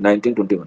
1921।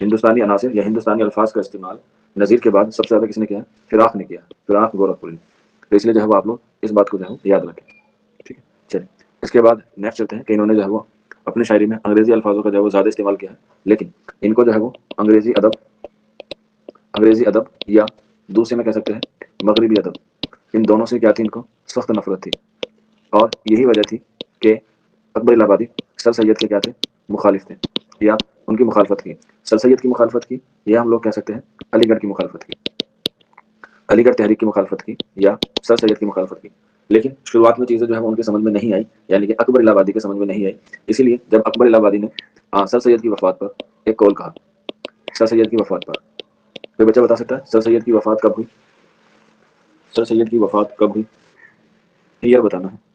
ہندوستانی عناصر یا ہندوستانی الفاظ کا استعمال نذیر کے بعد سب سے زیادہ کس نے کیا ہے؟ فراق نے کیا، فراق گورکھپوری نے۔ تو اس لیے جو ہے وہ آپ لوگ اس بات کو جو ہے یاد رکھیں، ٹھیک ہے۔ چلیے اس کے بعد نیکسٹ چلتے ہیں کہ انہوں نے جو ہے وہ اپنی شاعری میں انگریزی الفاظوں کا جو ہے وہ زیادہ استعمال کیا ہے، لیکن ان کو جو ہے وہ انگریزی ادب یا دوسرے میں کہہ سکتے ہیں مغربی ادب، ان دونوں سے کیا تھی، ان کو سخت نفرت تھی، اور یہی وجہ تھی کہ اکبر الہ آبادی سر سید کے کیا تھے، مخالف تھے، یا ان کی مخالفت کی، سر سید کی مخالفت کی، یا ہم لوگ کہہ سکتے ہیں علی گڑھ کی مخالفت کی، علی گڑھ تحریک کی مخالفت کی، یا سر سید کی مخالفت کی۔ لیکن شروعات میں چیزیں جو ہے وہ ان کے سمجھ میں نہیں آئی، یعنی کہ اکبر الہ آبادی کے سمجھ میں نہیں آئی، اسی لیے جب اکبر الہ آبادی نے سر سید کی وفات پر ایک قول کہا، سر سید کی وفات پر، کوئی بچہ بتا سکتا ہے سر سید کی وفات کب ہوئی؟ سر سید کی وفات کب ہوئی؟ ایئر بتانا ہے۔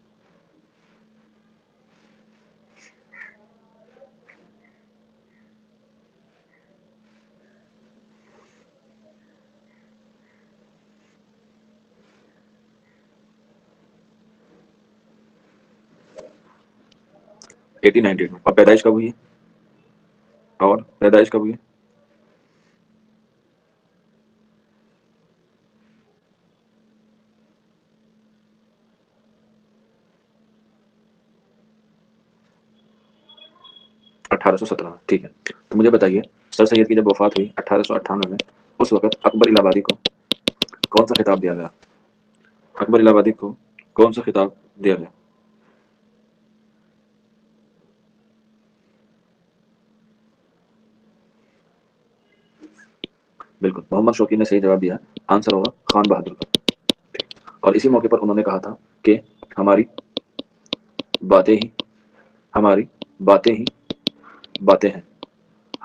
ایٹین نائنٹی میں۔ اور پیدائش کب ہوئی ہے؟ اور پیدائش کب ہوئی ہے؟ اٹھارہ سو سترہ میں، ٹھیک ہے۔ تو مجھے بتائیے سر سید کی جب وفات ہوئی 1898 میں، اس وقت اکبر الہ آبادی کو کون سا خطاب دیا گیا؟ اکبر الہ آبادی کو کون سا خطاب دیا گیا؟ بالکل محمد شوقی نے صحیح جواب دیا، آنسر ہوگا خان بہادر کا۔ اور اسی موقع پر انہوں نے کہا تھا کہ ہماری باتیں ہی ہماری باتیں ہی باتیں ہیں،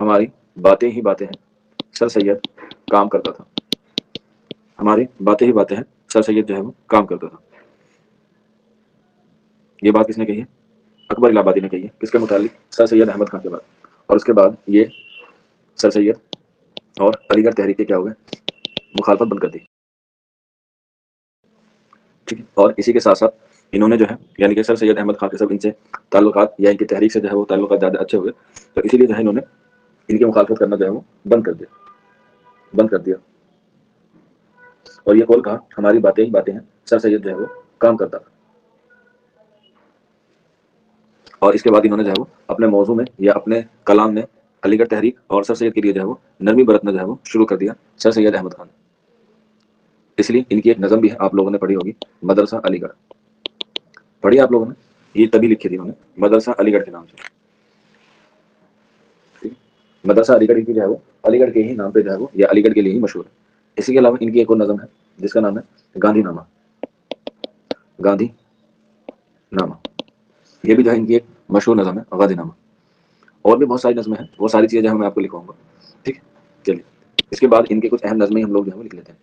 ہماری باتیں ہی باتیں ہیں، سر سید کام کرتا تھا، ہماری باتیں ہی باتیں ہیں، سر سید جو ہے وہ کام کرتا تھا۔ یہ بات کس نے کہی ہے؟ اکبر الہ آبادی نے کہی ہے، کس کے متعلق؟ سر سید احمد خان کے بعد۔ اور اس کے بعد یہ سر سید اور علی گڑھ تحریک کے کیا ہوئے؟ مخالفت بند کر دی، ٹھیک ہے۔ اور اسی کے ساتھ ساتھ انہوں نے جو ہے یعنی کہ سر سید احمد خان کے سب ان سے تعلقات یا ان کی تحریک سے جو ہے وہ تعلقات زیادہ اچھے ہوئے، تو اسی لیے جو ہے انہوں نے ان کی مخالفت کرنا جو ہے وہ بند کر دیا۔ اور یہ قول کہا ہماری باتیں ہی باتیں ہیں، سر سید جو ہے وہ کام کرتا تھا۔ اور اس کے بعد انہوں نے جو ہے وہ اپنے موضوع میں یا اپنے کلام میں علی گڑھ تحریک اور سر سید کے لیے جو ہے وہ نرمی برتنا جو ہے وہ شروع کر دیا، سر سید احمد خان۔ اس لیے ان کی ایک نظم بھی ہے، آپ لوگوں نے پڑھی ہوگی، مدرسہ علی گڑھ، پڑھی آپ لوگوں نے؟ یہ تبھی لکھی تھی انہوں نے، مدرسہ علی گڑھ کے نام سے، ٹھیک ہے؟ مدرسہ علی گڑھ کی جو ہے وہ علی گڑھ کے ہی نام پہ جو ہے وہ یا علی گڑھ کے لیے ہی مشہور ہے۔ اسی کے علاوہ ان کی ایک اور نظم ہے جس کا نام ہے گاندھی نامہ، گاندھی نامہ، یہ بھی جو ہے ان کی ایک مشہور نظم ہے گاندھی نامہ۔ اور بھی بہت ساری نظمیں ہیں، وہ ساری چیزیں میں آپ کو لکھواؤں گا، ٹھیک ہے۔ چلیے اس کے بعد ان کے کچھ اہم نظمیں ہم لوگ جو ہے وہ لکھ لیتے ہیں۔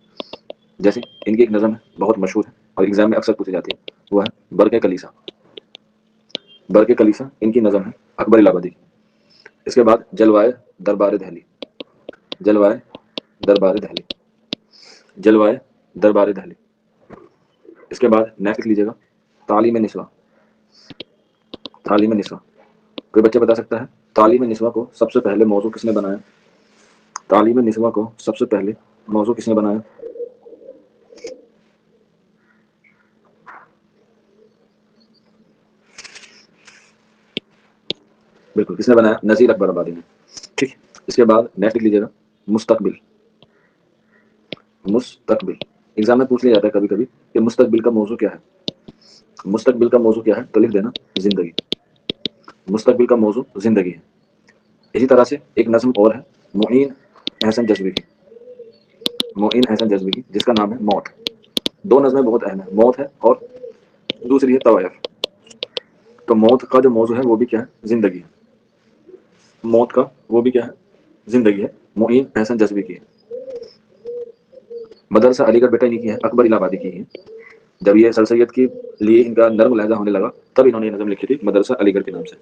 جیسے ان کی ایک نظم ہے بہت مشہور ہے اور ایگزام میں اکثر پوچھی جاتی ہے، وہ ہے برق کلیسا، برق کلیسا ان کی نظم ہے اکبر الہ آبادی کی۔ اس کے بعد جلوائے دربار دہلی، جلوائے دربار دہلی، جلوائے دربار دہلی۔ اس کے بعد نیکسٹ لیجیے گا تعلیم نسواں، تعلیم نسواں، کوئی بچہ بتا سکتا ہے تعلیم نسواں کو سب سے پہلے موضوع کس نے بنایا؟ تعلیم نسواں کو سب سے پہلے موضوع کس نے بنایا؟ بالکل کس نے بنایا؟ نذیر اکبر آبادی نے، ٹھیک ہے۔ اس کے بعد نیکسٹ لکھ لیجیے گا مستقبل، مستقبل، ایگزام میں پوچھ لیا جاتا ہے کبھی کبھی کہ مستقبل کا موضوع کیا ہے، مستقبل کا موضوع کیا ہے تو لکھ دینا زندگی، مستقبل کا موضوع زندگی ہے۔ اسی طرح سے ایک نظم اور ہے معین احسن جذبی کی، معین احسن جذبی کی، جس کا نام ہے موت۔ دو نظمیں بہت اہم ہیں، موت ہے اور دوسری ہے طوائف۔ تو موت کا جو موضوع ہے وہ بھی کیا ہے؟ زندگی ہے، موت کا وہ بھی کیا ہے؟ زندگی ہے، معین احسن جذبی کی ہے۔ مدرسہ علی گڑھ بیٹا نہیں کی ہے، اکبر الہ آبادی کی ہے۔ جب یہ سر سید کے لیے ان کا نرم لہجہ ہونے لگا تب انہوں نے یہ نظم لکھی تھی مدرسہ علی گڑھ کے نام سے۔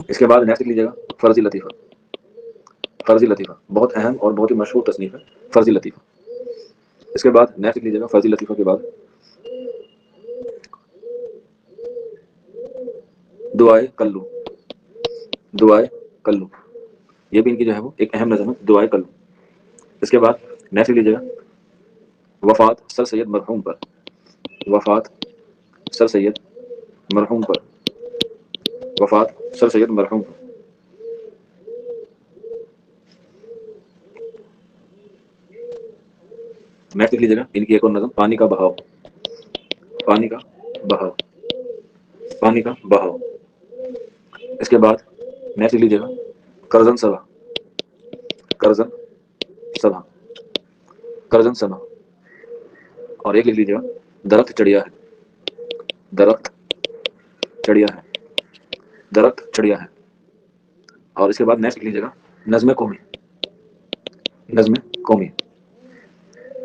اس کے بعد نیکسٹ لیجیے گا فرضی لطیفہ، فرضی لطیفہ بہت اہم اور بہت ہی مشہور تصنیف ہے فرضی لطیفہ۔ اس کے بعد نیکسٹ لیجیے گا فرضی لطیفہ کے بعد دعائے کلو، دعائے کلو، یہ بھی ان کی جو ہے وہ ایک اہم نظم ہے، دعائے کلب۔ اس کے بعد نیکسٹ لیجیے گا وفات سر سید مرحوم پر، وفات سر سید مرحوم پر، وفات سر سید مرحوم پر۔ نیکسٹ لکھ لیجیے گا ان کی ایک اور نظم پانی کا بہاؤ، پانی کا بہاؤ، پانی کا بہاؤ۔ اس کے بعد نیکسٹ لکھ لیجیے گا کرزن سبا، کرزن سبا، کرزن سبا۔ اور ایک لکھ لیجیے گا درخت چڑیا ہے، درخت چڑیا ہے، درخت چڑیا ہے۔ اور اس کے بعد نیکسٹ لکھ لیجیے گا نظم قومی، نظم قومی،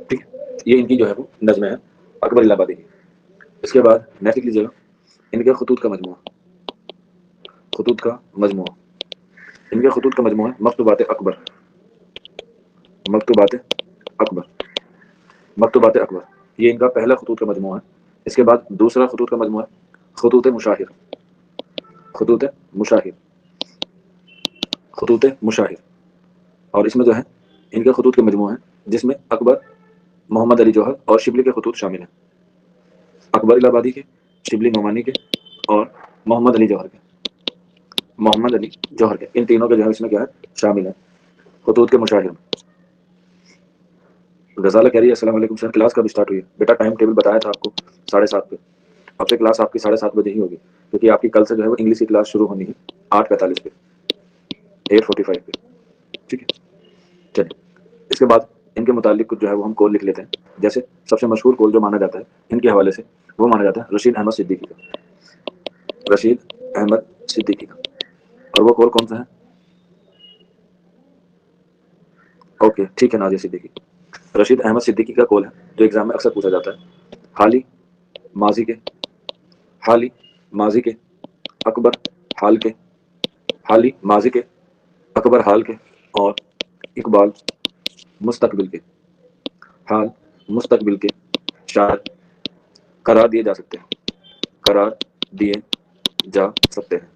ٹھیک ہے، یہ ان کی جو ہے وہ نظم ہے اکبر الہ آبادی کی۔ اس کے بعد نیکسٹ لکھ لیجیے گا ان کے خطوط کا مجموعہ، خطوط کا مجموعہ، ان کے خطوط کا مجموعہ ہے مکتوبات اکبر، مکتوبات اکبر، مکتوبات اکبر۔ یہ ان کا پہلا خطوط کا مجموعہ ہے۔ اس کے بعد دوسرا خطوط کا مجموعہ ہے خطوط مشاہر، خطوط مشاہر، خطوط مشاہر۔ اور اس میں جو ہے ان کے خطوط کے مجموعہ ہیں جس میں اکبر، محمد علی جوہر اور شبلی کے خطوط شامل ہیں، اکبر الہ آبادی کے، شبلی نعمانی کے اور محمد علی جوہر کے، محمد علی جوہر کے، ان تینوں کے جو ہے اس میں کیا ہے شامل ہے خطوط کے مشاہر میں۔ غزالہ کہہ رہی ہے السلام علیکم سر، کلاس کب اسٹارٹ ہوئی ہے؟ بیٹا ٹائم ٹیبل بتایا تھا آپ کو 7:30 پہ، اب سے کلاس آپ کی 7:30 بجے ہی ہوگی، کیونکہ آپ کی کل سے جو ہے وہ انگلش کی کلاس شروع ہونی ہے 8:45 پہ، 8:45 پہ، ٹھیک ہے۔ چلیے اس کے بعد ان کے متعلق کچھ جو ہے وہ ہم کول لکھ لیتے ہیں۔ جیسے سب سے مشہور کول جو مانا جاتا ہے ان کے حوالے سے وہ مانا جاتا ہے رشید احمد صدیقی کا، رشید احمد صدیقی کا۔ اور وہ کول کون سا ہے؟ اوکے ٹھیک ہے، نازیہ صدیقی، رشید احمد صدیقی کا کول ہے جو ایگزام میں اکثر پوچھا جاتا ہے۔ حالی ماضی کے، حالی ماضی کے اکبر حال کے، حالی ماضی کے اکبر حال کے اور اقبال مستقبل کے، حال مستقبل کے شاعر قرار دیے جا سکتے ہیں، قرار دیے جا سکتے ہیں۔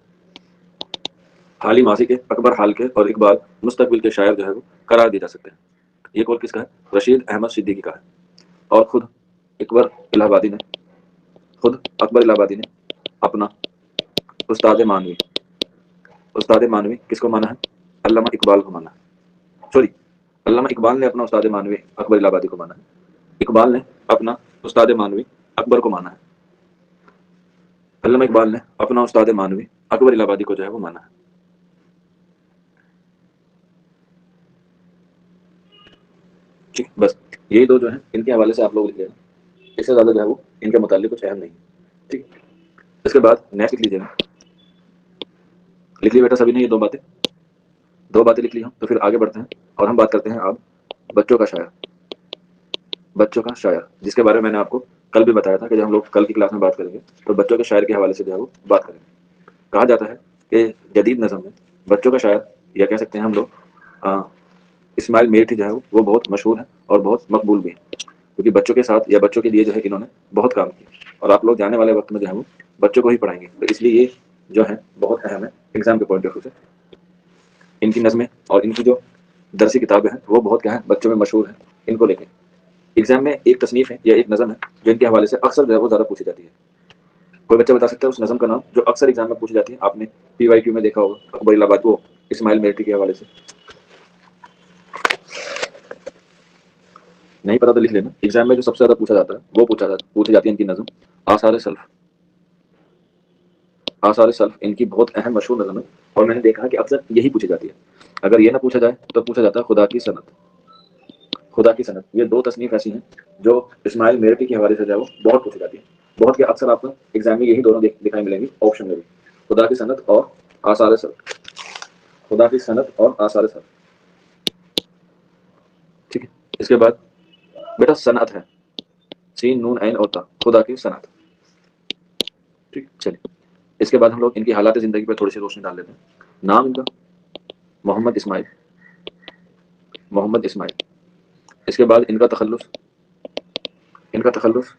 حالی ماضی کے اکبر حال کے اور اقبال مستقبل کے شاعر جو ہے وہ قرار دیے جا سکتے ہیں۔ یہ کول کس کا ہے؟ رشید احمد صدیقی کا ہے۔ اور خود اکبر الہ آبادی نے، خود اکبر الہ آبادی نے اپنا استاد معنوی، استاد معنوی کس کو مانا ہے؟ علامہ اقبال کو مانا ہے، سوری علامہ اقبال نے اپنا استاد معنوی اکبر الہ آبادی کو مانا ہے، اقبال نے اپنا استاد معنوی اکبر کو مانا ہے، علامہ اقبال نے اپنا استاد معنوی اکبر الہ آبادی کو جو ہے وہ مانا ہے۔ ٹھیک، بس یہی دو جو ہیں ان کے حوالے سے آپ لوگ لکھ لینا، اس سے زیادہ جو ہے وہ ان کے متعلق کچھ اہم نہیں ہے، ٹھیک۔ اس کے بعد نیکسٹ لکھ لیجیے گا، لکھ لیے بیٹا سبھی نے یہ دو باتیں لکھ لی ہوں، تو پھر آگے بڑھتے ہیں اور ہم بات کرتے ہیں اب بچوں کا شاعر، بچوں کا شاعر، جس کے بارے میں میں نے آپ کو کل بھی بتایا تھا کہ جب ہم لوگ کل کی کلاس میں بات کریں گے تو بچوں کے شاعر کے حوالے سے جو ہے وہ بات کریں گے۔ کہا جاتا ہے کہ جدید نظم میں بچوں کا شاعر یا کہہ سکتے ہیں ہم لوگ اسماعیل میرٹھی جو ہے وہ بہت مشہور ہیں اور بہت مقبول بھی ہیں، کیونکہ بچوں کے ساتھ یا بچوں کے لیے جو ہے انہوں نے بہت کام کیا، اور آپ لوگ جانے والے وقت میں جو ہے وہ بچوں کو ہی پڑھائیں گے، تو اس لیے یہ جو ہے بہت اہم ہے ایگزام کے پوائنٹ آف ویو سے۔ ان کی نظمیں اور ان کی جو درسی کتابیں ہیں وہ بہت کیا ہیں بچوں میں مشہور ہیں، ان کو لے کے ایگزام میں ایک تصنیف ہے یا ایک نظم ہے جو ان کے حوالے سے اکثر جو ہے وہ زیادہ پوچھی جاتی ہے۔ کوئی بچہ بتا سکتا ہے اس نظم کا نام جو اکثر ایگزام میں پوچھی جاتی ہے؟ آپ نے پی وائی کیو میں دیکھا ہوگا اکبر الہ آباد وہ اسماعیل میرٹھی کے حوالے سے، نہیں پتا تو لکھ لینا۔ ایگزام میں جو سب سے زیادہ پوچھا جاتا ہے وہ پوچھی جاتی ہے ان کی نظم آثار سلف، آثار سلف ان کی بہت اہم مشہور نظم ہے، اور میں نے دیکھا کہ اکثر یہی پوچھی جاتی ہے۔ اگر یہ نہ پوچھا جائے تو پوچھا جاتا ہے خدا کی صنعت، خدا کی صنعت۔ یہ دو تصنیف ایسی ہیں جو اسماعیل میرٹھی کے حوالے سے جو ہے وہ بہت پوچھی جاتی ہیں، بہت کیا اکثر آپ کو ایگزام میں یہی دونوں دکھائی ملیں گی آپشن میں بھی، خدا کی صنعت اور آثار سلف، خدا کی صنعت اور آثار سلف، ٹھیک ہے۔ اس کے بعد بیٹا صنعت ہے سین نون عین اور تا، خدا کی صنعت، ٹھیک۔ چلیے اس کے بعد ہم لوگ ان کی حالات زندگی پہ تھوڑی سی روشنی ڈال دیتے ہیں۔ نام ان کا محمد اسماعیل، محمد اسماعیل۔ اس کے بعد ان کا تخلص، ان کا تخلص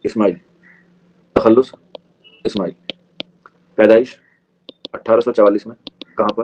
اسماعیل، تخلص اسماعیل۔ پیدائش 1844 میں، کہاں پر؟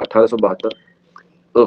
1872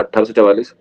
1844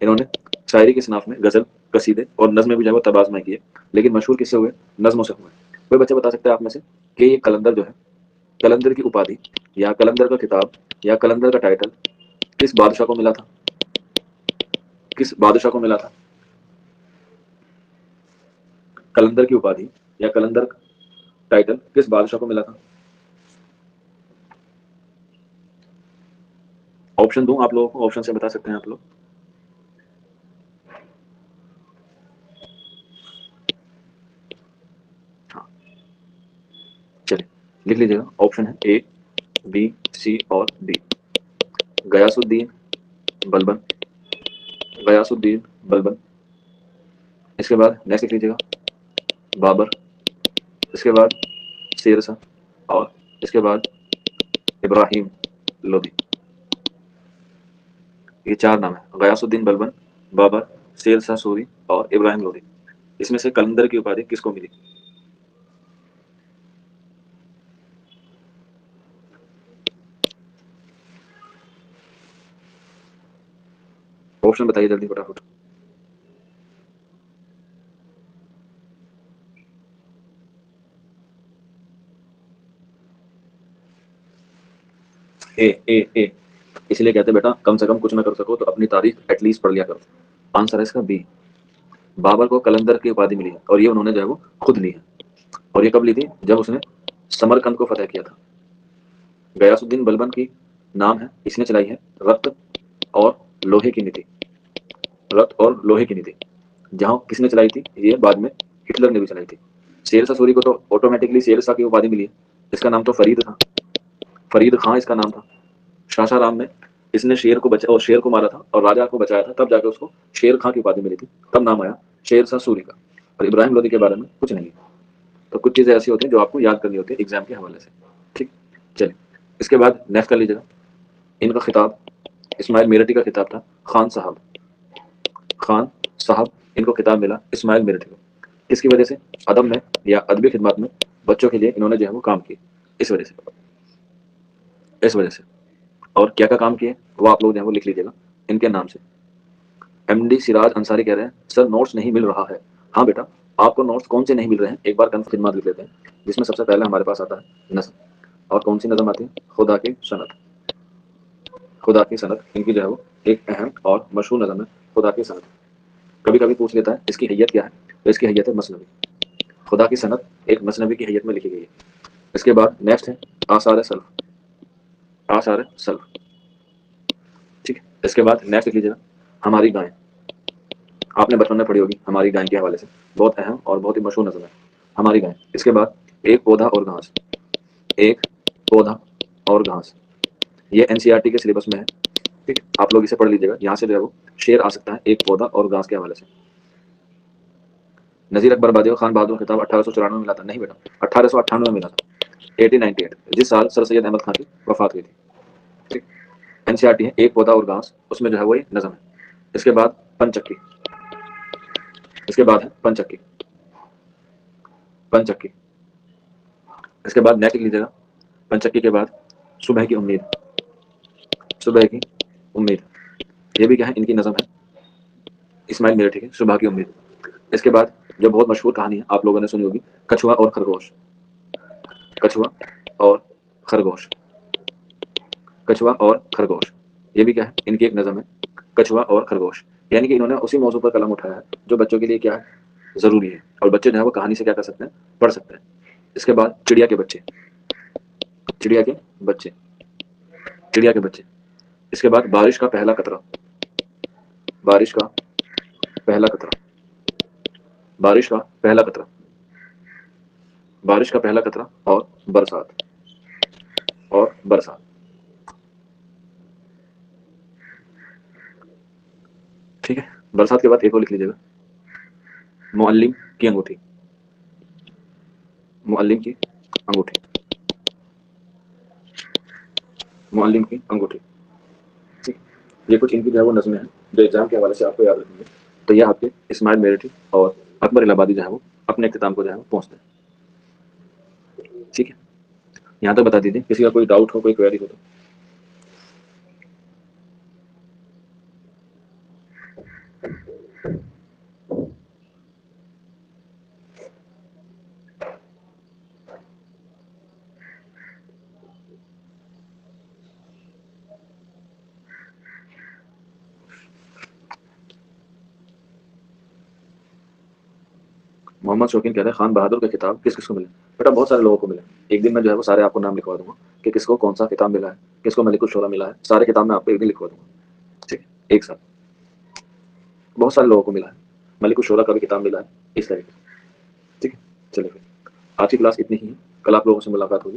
انہوں نے شاعری کے صناف میں غزل، قصیدے اور نظمیں بھی جو ہے وہ تبازمہ کیے، لیکن مشہور کس سے ہوئے؟ نظموں سے ہوئے۔ کوئی بچہ بتا سکتا ہے آپ میں سے کہ یہ کلندر جو ہے، کلندر کی اپادھی یا کلندر کا خطاب یا کلندر کا ٹائٹل کس بادشاہ کو ملا تھا؟ کس بادشاہ کو ملا تھا؟ کلندر کی اپادھی یا کلندر کا ٹائٹل کس بادشاہ کو ملا تھا؟ آپشن دوں آپ لوگوں کو؟ آپشن سے بتا سکتے ہیں آپ لوگ؟ ہاں چلیے لکھ لیجیے گا، آپشن ہے اے، بی، سی اور ڈی۔ غیاث الدین بلبن، غیاث الدین بلبن، اس کے بعد نیکسٹ لکھ لیجیے گا بابر، اس کے بعد شیر شاہ اور اس کے بعد ابراہیم لودھی۔ یہ چار نام ہیں، غیاث الدین بلبن، بابر، شیر شاہ سوری اور ابراہیم لودھی۔ اس میں سے کلندر کی اپادھی کس کو ملی؟ آپشن بتائیے جلدی فٹافٹ۔ اے، اس لیے کہتے ہیں بیٹا کم سے کم کچھ نہ کر سکو تو اپنی تاریخ ایٹ لیسٹ پڑھ لیا کرو۔ آنسر ہے اس کا بی، بابر کو کلندر کی اپادھی ملی ہے اور یہ انہوں نے جو ہے وہ خود لی ہے، اور یہ کب لی تھی؟ جب اس نے سمرقند کو فتح کیا تھا۔ غیاث الدین بلبن کی نام ہے، اس نے چلائی ہے رخت اور لوہے کی نیتی، رخت اور لوہے کی نیتی۔ جہاں کس نے چلائی تھی؟ یہ بعد میں ہٹلر نے بھی چلائی تھی۔ شیر شاہ سوری کو تو آٹومیٹکلی شیر شاہ کی اپادھی ملی ہے، اس کا نام تو فرید تھا، فرید خان اس کا نام تھا۔ شاشا رام میں اس نے شیر کو بچا اور شیر کو مارا تھا اور راجا کو بچایا تھا، تب جا کے اس کو شیر خان کی اپادھی ملی تھی، تب نام آیا شیر شاہ سوری کا۔ اور ابراہیم لودھی کے بارے میں کچھ نہیں۔ تو کچھ چیزیں ایسی ہوتی ہیں جو آپ کو یاد کرنی ہوتی ہے ایگزام کے حوالے سے، ٹھیک؟ چلیے اس کے بعد نیکسٹ کر لیجیے گا۔ ان کا خطاب اسماعیل میرٹھی کا خطاب تھا، خان صاحب، خان صاحب ان کو خطاب ملا اسماعیل میرٹھی کو، کس کی وجہ سے؟ ادب میں یا ادبی خدمات میں بچوں کے لیے انہوں نے جو ہے وہ کام کیے، اس وجہ سے، اس وجہ سے۔ اور کیا کام کیے وہ آپ لوگ جو ہے وہ لکھ لیجیے گا ان کے نام سے۔ ایم ڈی سراج انصاری کہہ رہے ہیں سر نوٹس نہیں مل رہا ہے۔ ہاں بیٹا آپ کو نوٹس کون سے نہیں مل رہے ہیں ایک بار خدمات لکھ لیتے ہیں، جس میں سب سے پہلے ہمارے پاس آتا ہے نظم، اور کون سی نظم آتی ہے؟ خدا کی صنعت، خدا کی صنعت ان کی جو ہے وہ ایک اہم اور مشہور نظم ہے خدا کی صنعت۔ کبھی کبھی پوچھ لیتا ہے اس کی حیت کیا ہے، تو اس کی حیت ہے مثنوی، خدا کی صنعت ایک مثنوی کی حیت میں لکھی گئی ہے۔ اس کے بعد نیکسٹ ہے آثار سلف، آثار سلف، ٹھیک ہے۔ اس کے بعد نیکسٹ لکھ لیجیے گا ہماری گائیں، آپ نے بچپن میں پڑھی ہوگی ہماری گائیں کے حوالے سے، بہت اہم اور بہت ہی مشہور نظم ہے ہماری گائیں۔ اس کے بعد ایک پودا اور گھاس، ایک پودا اور گھاس، یہ این سی آر ٹی کے سلیبس میں ہے، ٹھیک ہے؟ آپ لوگ اسے پڑھ لیجیے گا، یہاں سے جو ہے وہ شعر آ سکتا ہے ایک پودا اور گھاس کے حوالے سے۔ نذیر اکبر بادی خان بہادر خطاب 1894 میں ملا تھا، نہیں بیٹا 1898 میں ملا تھا، 1898 جس سال سر سید احمد خان کی وفات ہوئی تھی، ٹھیک؟ این سی آر ٹی ہے ایک پودا اور گھاس، اس میں جو ہے وہ نظم ہے۔ اس کے بعد پنچکی، اس کے بعد ہے پنچکی، پنچکی، اس کے بعد نیکسٹ لیجیے گا پنچکی کے بعد صبح کی امید، صبح کی امید، یہ بھی کیا ہے ان کی نظم ہے اسماعیل میرٹھی کی صبح کی امید۔ اس کے بعد جو بہت مشہور کہانی ہے آپ لوگوں نے سنی ہوگی، کچھوا اور خرگوش، کچھوا اور خرگوش، کچھوا اور خرگوش، یہ بھی کیا ہے ان کی ایک نظم ہے کچھوا اور خرگوش، یعنی کہ انہوں نے اسی موضوع پر قلم اٹھایا ہے جو بچوں کے لیے کیا ہے ضروری ہے، اور بچے جو ہے وہ کہانی سے کیا کر سکتے ہیں پڑھ سکتے ہیں۔ اس کے بعد چڑیا کے بچے، چڑیا کے بچے، چڑیا کے بچے، اس کے بعد بارش کا پہلا قطرہ، بارش کا پہلا قطرہ، بارش کا پہلا قطرہ، بارش کا پہلا قطرہ اور برسات، اور برسات، ٹھیک ہے۔ برسات کے بعد ایک اور لکھ لیجیے گا معلم کی انگوٹھی، معلم کی انگوٹھی، معلم کی انگوٹھی، ٹھیک۔ یہ کچھ ان کی جو ہے وہ نظمیں ہیں جو ایگزام کے حوالے سے آپ کو یاد رکھیں گے، تو یہ آپ کے اسماعیل میرٹھی اور اکبر الہ آبادی جو ہے وہ اپنے اختتام کو جو ہے وہ پہنچتے ہیں، ٹھیک ہے۔ یہاں تک بتا دیجیے کسی کا کوئی ڈاؤٹ ہو، کوئی کوئری ہو تو۔ محمد شوقین کہہ رہے ہیں خان بہادر کا خطاب کس کس کو ملا؟ بیٹا بہت سارے لوگوں کو ملا. ایک دن میں جو ہے وہ سارے آپ کو نام لکھوا دوں گا کہ کس کو کون سا خطاب ملا ہے, کس کو ملک الشورا ملا ہے. سارے خطاب میں آپ کو ایک دن لکھوا دوں گا, ٹھیک ہے, ایک ساتھ. بہت سارے لوگوں کو ملا ہے, ملک الشورا کا بھی خطاب ملا ہے اس طریقے سے, ٹھیک ہے. چلے پھر آج کی کلاس اتنی ہی ہے, کل آپ لوگوں سے ملاقات ہوگی.